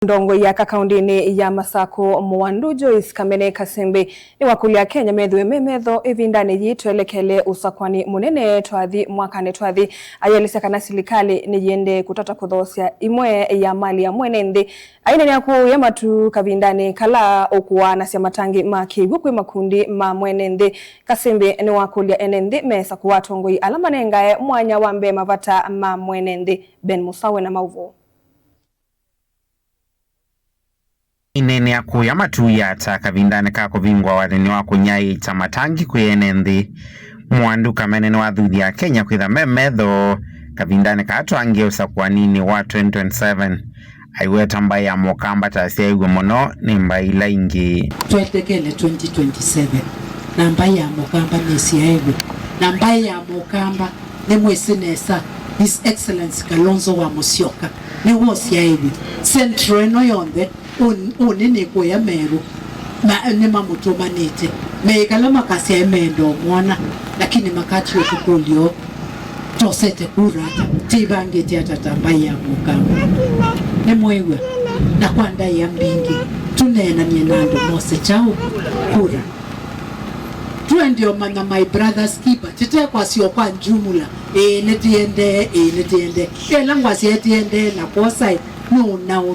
Ndongo ya kaunti ya Masako Mwandu Joyce Kamene Kasembe ni wakulia Kenya methwe memetho ivindani yitwelekele usakwani munene twathi mwakane twathi ayelisekana serikali ni yende kutata kuthosya imwe ya mali ya mwene nthi aina ni aku ya matu kavindani kala okuwa na cia matangi makiwu kwi makundi ma mwene nthi. Kasembe ni wakulia ene nthi mesa kuwatongoi alamanengae mwanya wambe mavata ma mwene nthi. Ben Musawe na mauvo inene aku ya matuya ta kavindane ka kuvingwa wathini wa kunyai ta matangi kuyene nthi. Mwandu Kamene ni wathuthi ya Kenya kwitha memetho kavindane ka atwangie usakwanini wa 2027 aiweta mbai ya mukamba ta siaigwe muno ni mbai laingi twetekele 2027 na mbai ya mukamba ni siaigwe na mbai ya mukamba ni mwesinesa His Excellency Kalonzo wa Musyoka ni wo siaigwe centro eno yonthe unini kuya meru ni mamutumanite meikala makasi emendo mwana lakini makati yotukulio tosete kurata tibange tiatatambai ya mukamba ni mwewe na kwanda ya mbingi tunena nienando mose chao kura tuwe ndio mana my brothers keeper tete kwa sio kwa njumula netiende langwa sietiende na posai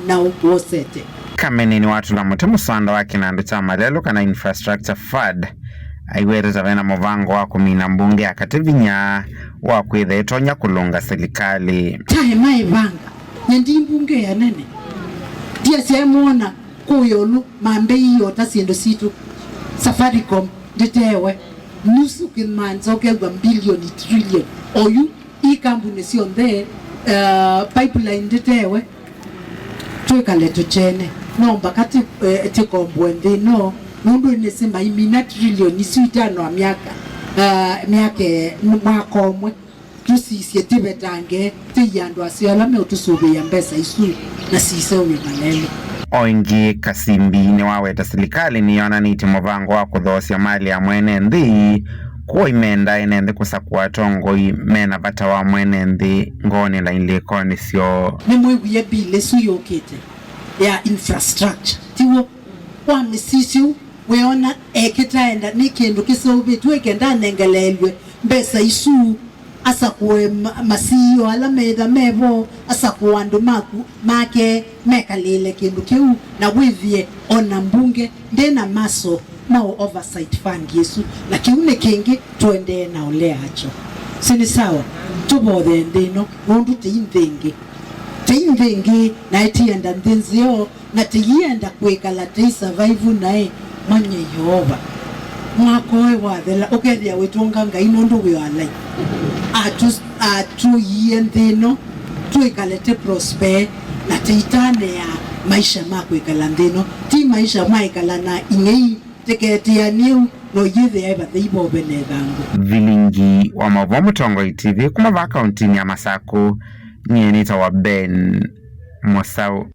na uposete. Kamene ni watu la mute musanda wa kinandu cha malelo kana infrastructure fund aiwereza vena movango wa kumina mbunge akativinya wa kwitha itonya kulunga serikali tae mai vanga nyendi mbunge ya nene dia siya muona kuyolu mambe iyo tasiendo situ Safaricom ditewe nusu kinmanzo kelwa bilioni trillion oyu ikambuni sionde pipeline ditewe tuikale tuchene nomba kati tikombwende no nundu inesema imina trillion isuitano wa miaka mwakomwe tusisye tibetange tiyandu asiolame utusubi ya mbesa isu na sisewe malele. Oingi Kasimbi ni waweta serikali ni yona niti movango wa kuthosya mali ya mwene nthi kuwa imenda ene nthi kusakua tongoi mena vata wa mwene nthi ngoni la ilikoni sio ni mweguye bile suyokete ya infrastructure tiwo wa misisiu weona ekitaenda nikindu kisobe twekenda nengelelwe mbesa isu asa kuwe masiyo ala medha mevo asa kuwandu make mekalile kindu kiu na wivye ona mbunge ndena maso nao oversight fund yesu na kiune kingi tuende na ule hacho sini sawa tubodhe ndino mundu teindengi na itienda ndenzio na tiyienda kwekala tei survive nae manye Yehova mwakoe wathela ukethia witunga ngai nundu wi alai atu yendino tuikalete prosper na teitane ya maisha mako ikala ndino ti maisha maikala na ingei teketia niu no yithe eba theibo benethangu. Vilingi wa Mavomu Tongoi TV kuma va kaunti ya Masako ni enita wa Ben Musawe.